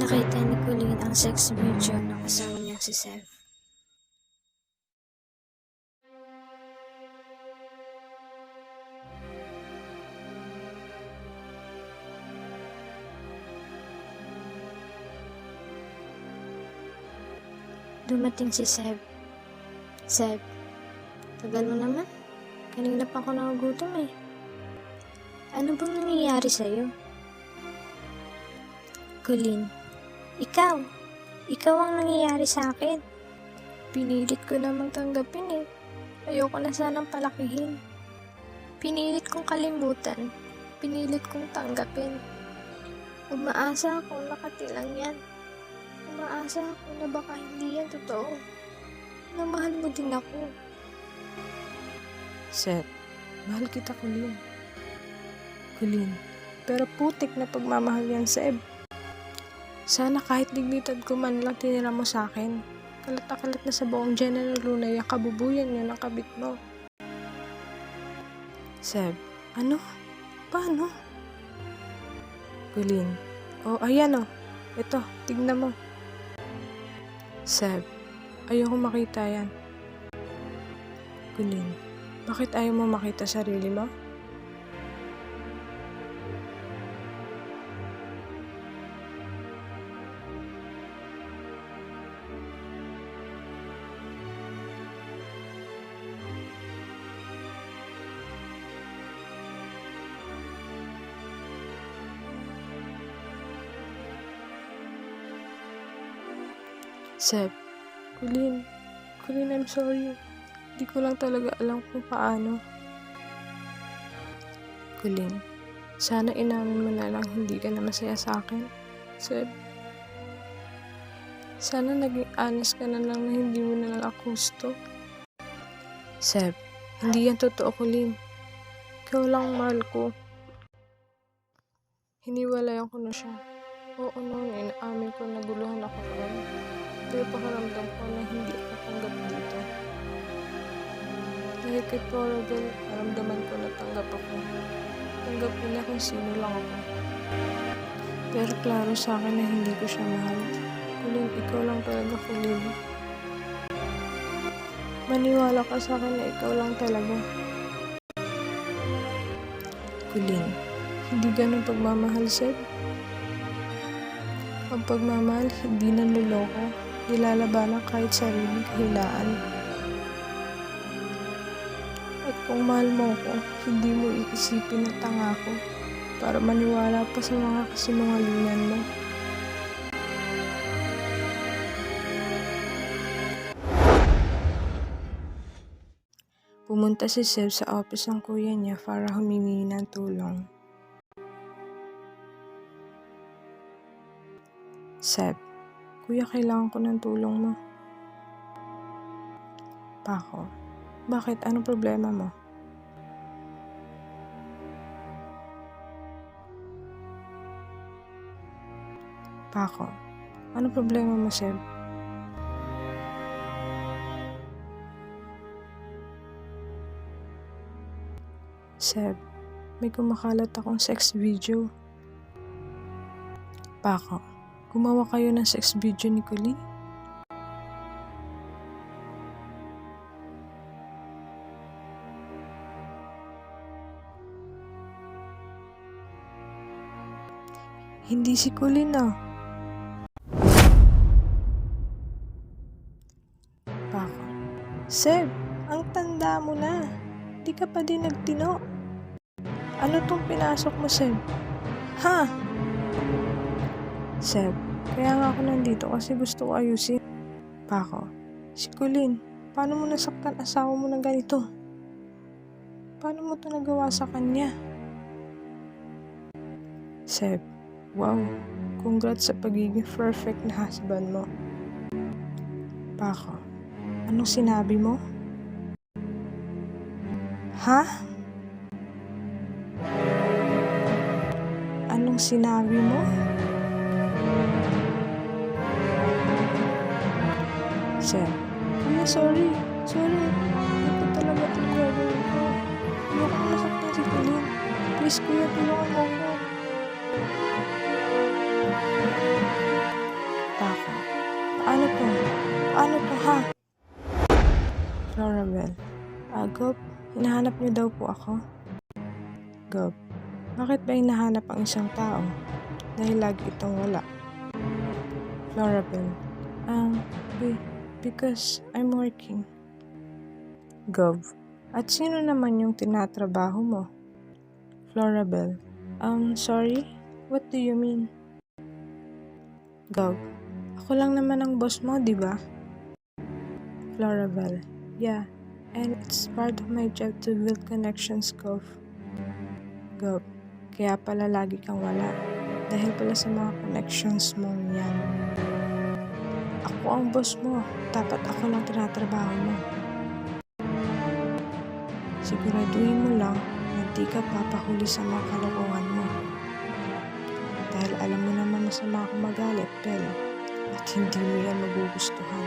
Nakita ni Colleen ang sex video ng asawa niyang si Seth. Dumating si Seb. Seb, tagal mo naman. Kanina pa ako nagugutom eh. Ano bang nangyayari sa'yo? Colleen, ikaw ang nangyayari sa akin. Pinilit ko namang tanggapin eh. Ayoko na sanang palakihin. Pinilit kong kalimutan. Pinilit kong tanggapin. Umaasa akong nakatilang yan. Umaasa ako na baka hindi yan totoo. Na mahal mo din ako. Seth, mahal kita, Colleen. Colleen, pero putik na pagmamahal yan, Seb. Sana kahit dignidad ko man lang tinira mo sa akin. Kalat na sa buong General Luna yung kabubuyan niya ng kabit mo. Seb, ano? Paano? Colleen, oh ayan oh. Ito, tignan mo. Seb, ayoko makita yan. Colleen, bakit ayaw mo makita sarili mo? Seb, Colleen, I'm sorry. Hindi ko lang talaga alam kung paano. Colleen, sana inamin mo na lang hindi ka na masaya sa akin. Seb, sana naging honest ka na lang na hindi mo na lang ako gusto. Seb, hindi yan totoo, Colleen. Ikaw lang mahal ko. Hiniwalayan ko na siya. Oo noon, inaamin ko na guluhan ako noon. Pero pakaramdam ko na hindi ako tanggap dito. Dahil kay Florabel, naramdaman ko na tanggap ako. Tanggap ko niya kung sino lang ako. Pero klaro sa akin na hindi ko siya mahal. Colleen, ikaw lang talaga, Colleen. Maniwala ka sa akin na ikaw lang talaga. Colleen, hindi ganun pagmamahal, Seb. Ang pagmamahal, hindi nanloloko. Nilalabanan kahit sariling kahilaan. At kung mahal mo ko, hindi mo iisipin na tanga ko para maniwala pa sa mga kasinungalingan mo. Pumunta si Seb sa office ng kuya niya para humingi ng tulong. Seb, kuya, kailangan ko ng tulong mo. Pako, bakit? Anong problema mo? Pako, anong problema mo, Seb? Seb, may kumakalat akong sex video. Pako, gumawa kayo ng sex video ni Colleen? Hindi si Colleen ah. Pako, Seb, ang tanda mo na. Di ka pa din nagtino. Ano tong pinasok mo, Seb? Ha? Seb, kaya nga ako nandito kasi gusto ko ayusin. Pako, si Colleen, paano mo nasaktan asawa mo na ganito? Paano mo ito nagawa sa kanya? Seb, wow, congrats sa pagiging perfect na husband mo. Pako, anong sinabi mo? Ha? Anong sinabi mo? Seb, kuya, sorry. Hindi ko talaga ito gagawin ko. Ayoko na nasaktan si Colleen. Please, kuya, tulungan mo ako. Paano to, ha? Florabel. Gob, hinahanap niyo daw po ako? Gob, bakit ba hinahanap ang isang tao? Dahil lagi itong wala. Florabel. Because I'm working. Gob, at sino naman yung tinatrabaho mo? Florabel. Sorry? What do you mean? Gob, ako lang naman ang boss mo, di ba? Florabel. Yeah, and it's part of my job to build connections, Gob. Gob, kaya pala lagi kang wala. Dahil pala sa mga connections mong yan. Ako ang boss mo. Dapat ako lang tinatrabaho mo. Siguraduhin mo lang na di ka papahuli sa mga kalokohan mo. Dahil alam mo naman masama ako magalit, Bel. At hindi mo yan magugustuhan.